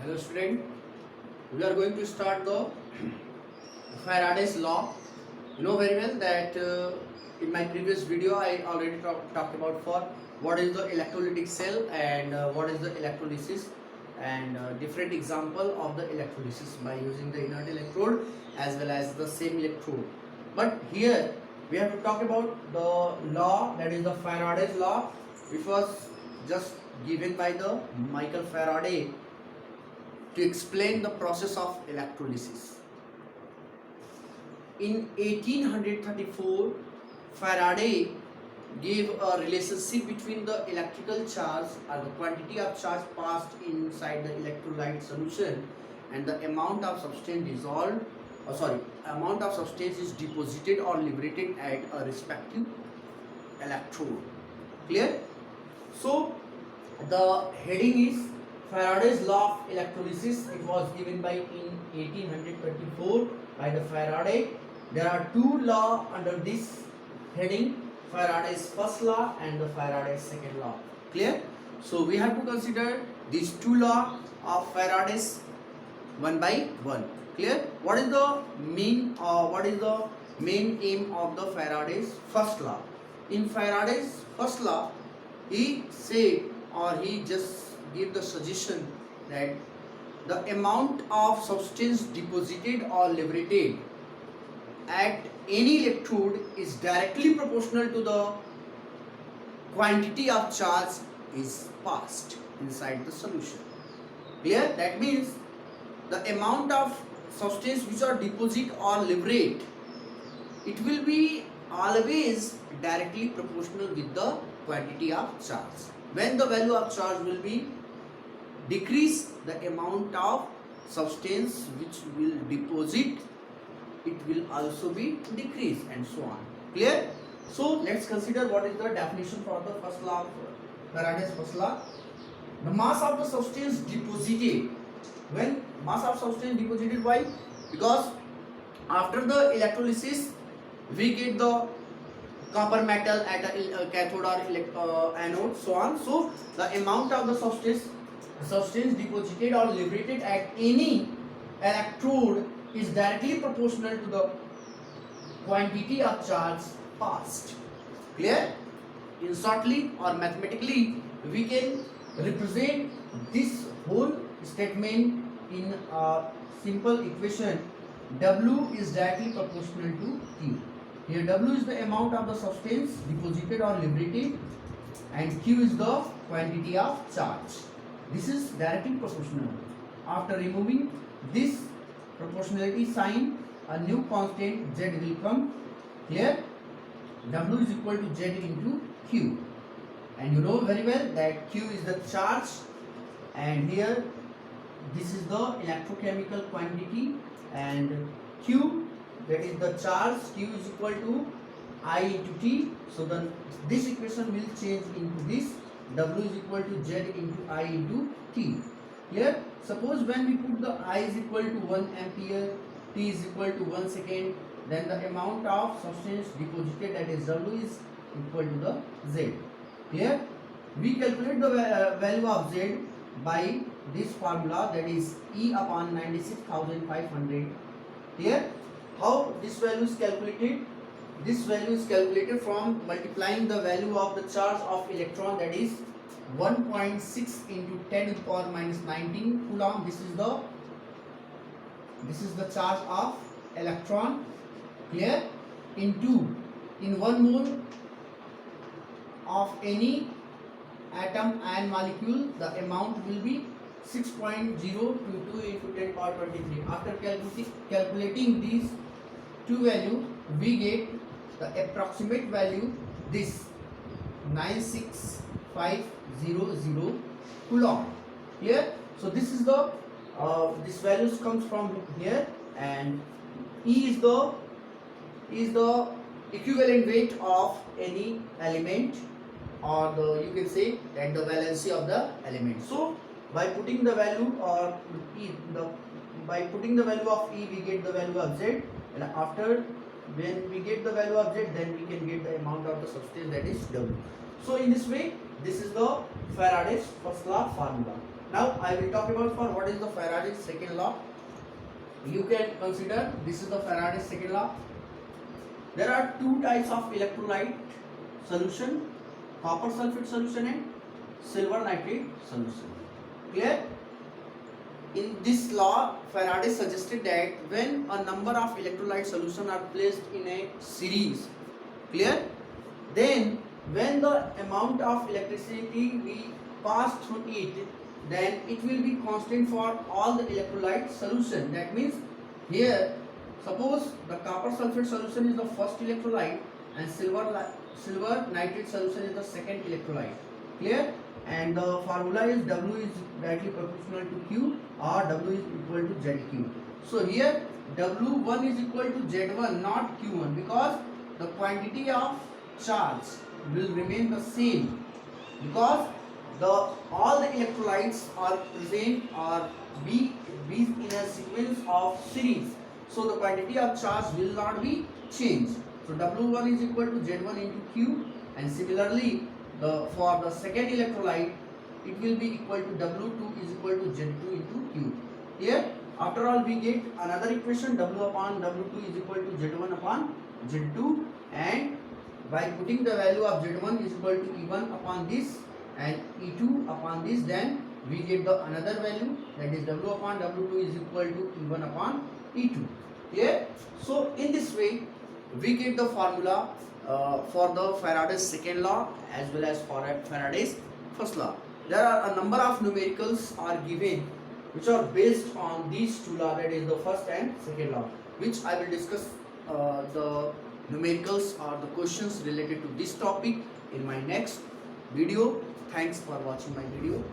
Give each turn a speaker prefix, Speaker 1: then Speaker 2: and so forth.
Speaker 1: Hello student, we are going to start the Faraday's law. You know very well that in my previous video I already talked about for what is the electrolytic cell and what is the electrolysis and different example of the electrolysis by using the inert electrode as well as the same electrode. But here we have to talk about the law, that is the Faraday's law, which was just given by the Michael Faraday to explain the process of electrolysis. In 1834, Faraday gave a relationship between the electrical charge or the quantity of charge passed inside the electrolyte solution and the amount of substance dissolved, amount of substance is deposited or liberated at a respective electrode. Clear? So the heading is Faraday's law of electrolysis. It was given by in 1824 by the Faraday. There are two laws under this heading, Faraday's first law and the Faraday's second law. Clear? So we have to consider these two laws of Faraday's one by one. Clear? What is the main aim of the Faraday's first law? In Faraday's first law, he said, or he just give the suggestion that the amount of substance deposited or liberated at any electrode is directly proportional to the quantity of charge is passed inside the solution. Clear? That means the amount of substance which are deposit or liberate, it will be always directly proportional with the quantity of charge. When the value of charge will be decrease, the amount of substance which will deposit, it will also be decreased and so on. Clear? So let's consider what is the definition for the first law of Faraday's first law. The mass of the substance deposited. When mass of substance deposited, why? Because after the electrolysis we get the copper metal at a cathode or anode, so on. So the amount of the substance deposited or liberated at any electrode is directly proportional to the quantity of charge passed. Clear? In shortly or mathematically, we can represent this whole statement in a simple equation. W is directly proportional to Q. Here W is the amount of the substance deposited or liberated and Q is the quantity of charge. This is directly proportional. After removing this proportionality sign, a new constant Z will come. Clear? W is equal to Z into Q. And you know very well that Q is the charge, and here this is the electrochemical quantity, and Q, that is the charge, Q is equal to I into T. So then this equation will change into this. W is equal to Z into I into T. Here, suppose when we put the I is equal to 1 ampere, T is equal to 1 second, then the amount of substance deposited, that is W, is equal to the Z. Here, we calculate the value of Z by this formula, that is E upon 96,500. Here, how this value is calculated? This value is calculated from multiplying the value of the charge of electron, that is 1.6 into 10 to the power minus 19 coulomb. This is the charge of electron. Clear? In 1 mole of any atom and molecule, the amount will be 6.022 into 10 power 23. After calculating these two values, we get the approximate value, this 96500 coulomb. Here, so this is the this values comes from here, and E is the equivalent weight of any element, or you can say that the valency of the element. So by putting the value of E, we get the value of Z, and after when we get the value of Z, then we can get the amount of the substance, that is W. So in this way, this is the Faraday's first law formula. Now I will talk about for what is the Faraday's second law. You can consider this is the Faraday's second law. There are two types of electrolyte solution, copper sulfate solution and silver nitrate solution. Clear? In this law, Faraday suggested that when a number of electrolyte solution are placed in a series, clear? Then when the amount of electricity we pass through it, then it will be constant for all the electrolyte solution. That means here, suppose the copper sulfate solution is the first electrolyte and silver nitrate solution is the second electrolyte. Clear? And the formula is W is directly proportional to Q or W is equal to ZQ. So here W1 is equal to Z1, not Q1, because the quantity of charge will remain the same, because all the electrolytes are present or be in a sequence of series, so the quantity of charge will not be changed. So W1 is equal to Z1 into Q, and similarly for the second electrolyte it will be equal to W2 is equal to Z2 into Q. Here after all we get another equation, W upon W2 is equal to Z1 upon Z2, and by putting the value of Z1 is equal to E1 upon this and E2 upon this, then we get the another value, that is W upon W2 is equal to E1 upon E2. Clear? So in this way we get the formula for the Faraday's second law as well as for Faraday's first law. There are a number of numericals are given which are based on these two laws, that is the first and second law, which I will discuss the numericals or the questions related to this topic in my next video. Thanks for watching my video.